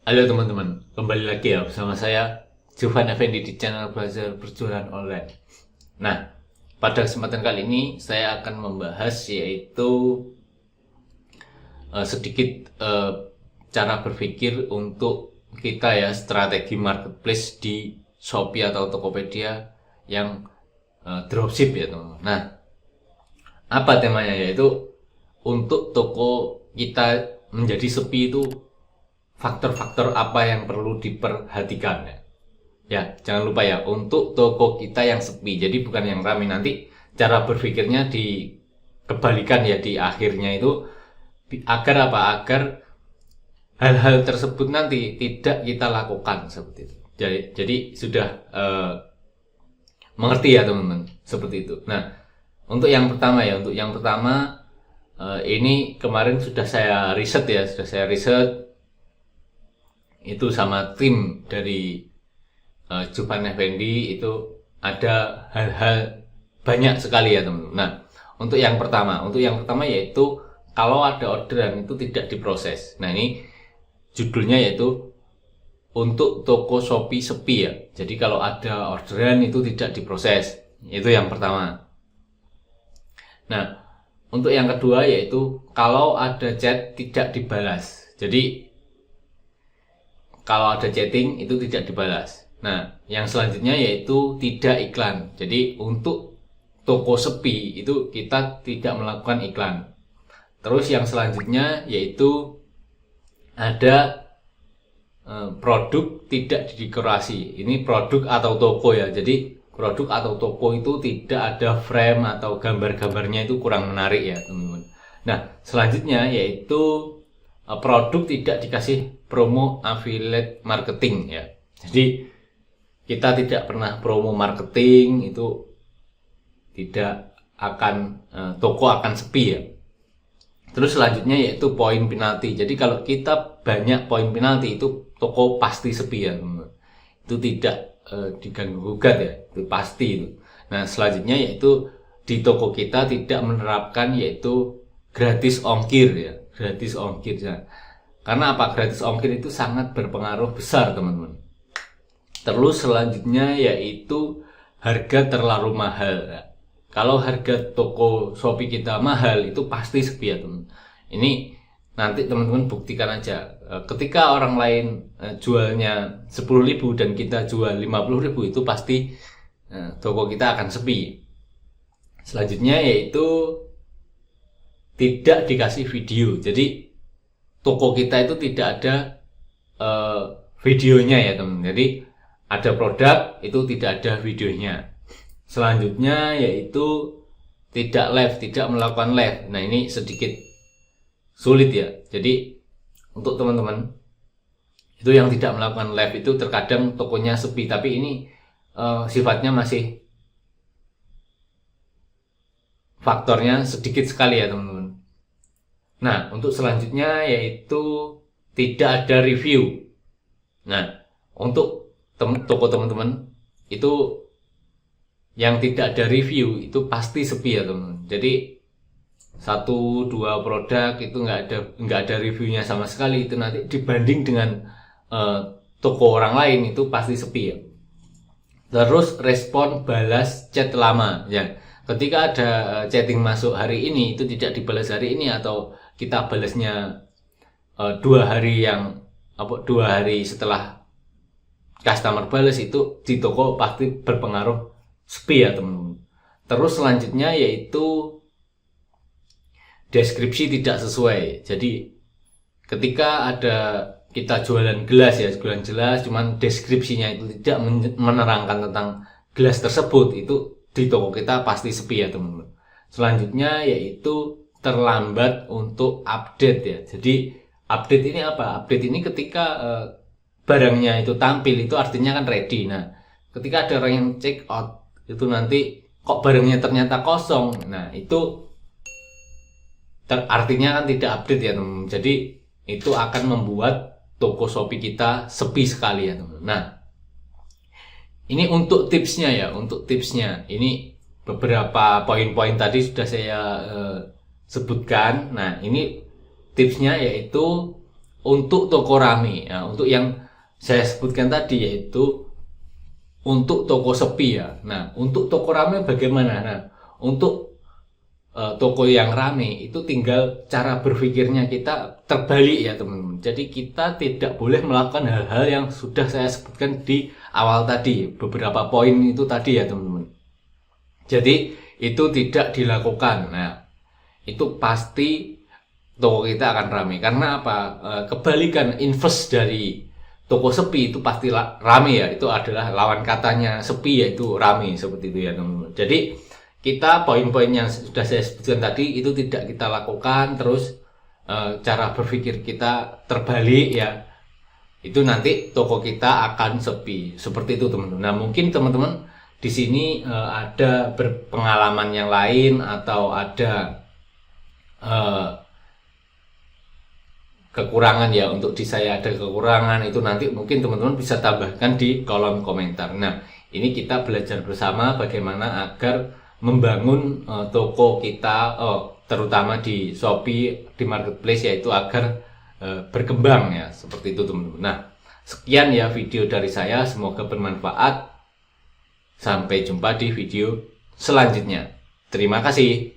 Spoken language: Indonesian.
Halo teman-teman, kembali lagi ya bersama saya Jovan Effendi di channel Belajar Berjualan Online. Nah, pada kesempatan kali ini saya akan membahas yaitu sedikit cara berpikir untuk kita ya strategi marketplace di Shopee atau Tokopedia yang dropship ya teman-teman. Nah, apa temanya yaitu untuk toko kita menjadi sepi itu faktor-faktor apa yang perlu diperhatikan ya. Ya, jangan lupa ya untuk toko kita yang sepi. Jadi bukan yang ramai. Nanti cara berpikirnya dikebalikan ya di akhirnya itu agar apa? Agar hal-hal tersebut nanti tidak kita lakukan seperti itu. Jadi sudah mengerti ya teman-teman seperti itu. Nah, untuk yang pertama ini kemarin sudah saya riset itu sama tim dari Jovan Effendi. Itu ada hal-hal banyak sekali ya teman-teman. Nah, untuk yang pertama yaitu kalau ada orderan itu tidak diproses. Nah, ini judulnya yaitu untuk toko Shopee sepi ya. Jadi kalau ada orderan itu tidak diproses. Itu yang pertama. Nah, untuk yang kedua yaitu kalau ada chat tidak dibalas. Jadi kalau ada chatting itu tidak dibalas. Nah, yang selanjutnya yaitu tidak iklan. Jadi untuk toko sepi itu kita tidak melakukan iklan. Terus yang selanjutnya yaitu ada produk tidak didekorasi. Ini produk atau toko ya. Jadi produk atau toko itu tidak ada frame atau gambar-gambarnya, itu kurang menarik ya teman-teman. Nah, selanjutnya yaitu produk tidak dikasih promo affiliate marketing ya. Jadi kita tidak pernah promo marketing, itu tidak akan toko akan sepi ya. Terus selanjutnya yaitu poin penalti. Jadi kalau kita banyak poin penalti itu toko pasti sepi ya teman-teman. Itu tidak diganggu gugat ya, itu pasti itu. Nah, selanjutnya yaitu di toko kita tidak menerapkan yaitu gratis ongkir ya. Gratis ongkir ya. Karena apa? Gratis ongkir itu sangat berpengaruh besar teman-teman. Terus selanjutnya yaitu harga terlalu mahal ya. Kalau harga toko Shopee kita mahal itu pasti sepi ya teman. Ini nanti teman-teman buktikan aja. Ketika orang lain jualnya 10.000 dan kita jual 50.000 itu pasti toko kita akan sepi. Selanjutnya yaitu tidak dikasih video. Jadi toko kita itu tidak ada videonya ya teman. Jadi ada produk itu tidak ada videonya. Selanjutnya yaitu tidak live, tidak melakukan live. Nah, ini sedikit sulit ya. Jadi untuk teman-teman itu yang tidak melakukan live itu terkadang tokonya sepi, tapi ini sifatnya masih faktornya sedikit sekali ya teman-teman. Nah, untuk selanjutnya yaitu tidak ada review. Nah, untuk toko teman-teman itu yang tidak ada review itu pasti sepi ya teman-teman. Jadi 1-2 produk itu nggak ada reviewnya sama sekali, itu nanti dibanding dengan toko orang lain itu pasti sepi ya. Terus respon balas chat lama ya. Ketika ada chatting masuk hari ini itu tidak dibalas hari ini, atau kita balasnya 2 hari setelah customer balas, itu di toko pasti berpengaruh sepi ya teman-teman. Terus selanjutnya yaitu deskripsi tidak sesuai. Jadi ketika ada kita jualan gelas ya, jualan gelas, cuman deskripsinya itu tidak menerangkan tentang gelas tersebut, itu di toko kita pasti sepi ya teman-teman. Selanjutnya yaitu terlambat untuk update ya. Jadi update ini apa? Update ini ketika barangnya itu tampil, itu artinya kan ready. Nah, ketika ada orang yang check out itu nanti kok barangnya ternyata kosong. Nah, itu artinya kan tidak update ya teman-teman. Jadi itu akan membuat toko Shopee kita sepi sekali ya teman-teman. Nah, ini untuk tipsnya ya, ini beberapa poin-poin tadi sudah saya sebutkan. Nah, ini tipsnya yaitu untuk toko rame. Nah, untuk yang saya sebutkan tadi yaitu untuk toko sepi ya. Nah, untuk toko rame bagaimana? Nah, untuk toko yang rame itu tinggal cara berpikirnya kita terbalik ya teman-teman. Jadi kita tidak boleh melakukan hal-hal yang sudah saya sebutkan di awal tadi, beberapa poin itu tadi ya teman-teman. Jadi itu tidak dilakukan. Nah, itu pasti toko kita akan rame. Karena apa? Kebalikan inverse dari toko sepi itu pasti rame ya. Itu adalah lawan katanya sepi, yaitu rame, seperti itu ya teman-teman. Jadi kita poin-poin yang sudah saya sebutkan tadi itu tidak kita lakukan, terus cara berpikir kita terbalik ya, itu nanti toko kita akan sepi, seperti itu teman-teman. Nah, mungkin teman-teman di sini ada berpengalaman yang lain atau ada kekurangan ya. Untuk di saya ada kekurangan, itu nanti mungkin teman-teman bisa tambahkan di kolom komentar. Nah, ini kita belajar bersama bagaimana agar membangun toko kita, terutama di Shopee, di marketplace, yaitu agar berkembang ya, seperti itu teman-teman. Nah, sekian ya video dari saya, semoga bermanfaat. Sampai jumpa di video selanjutnya. Terima kasih.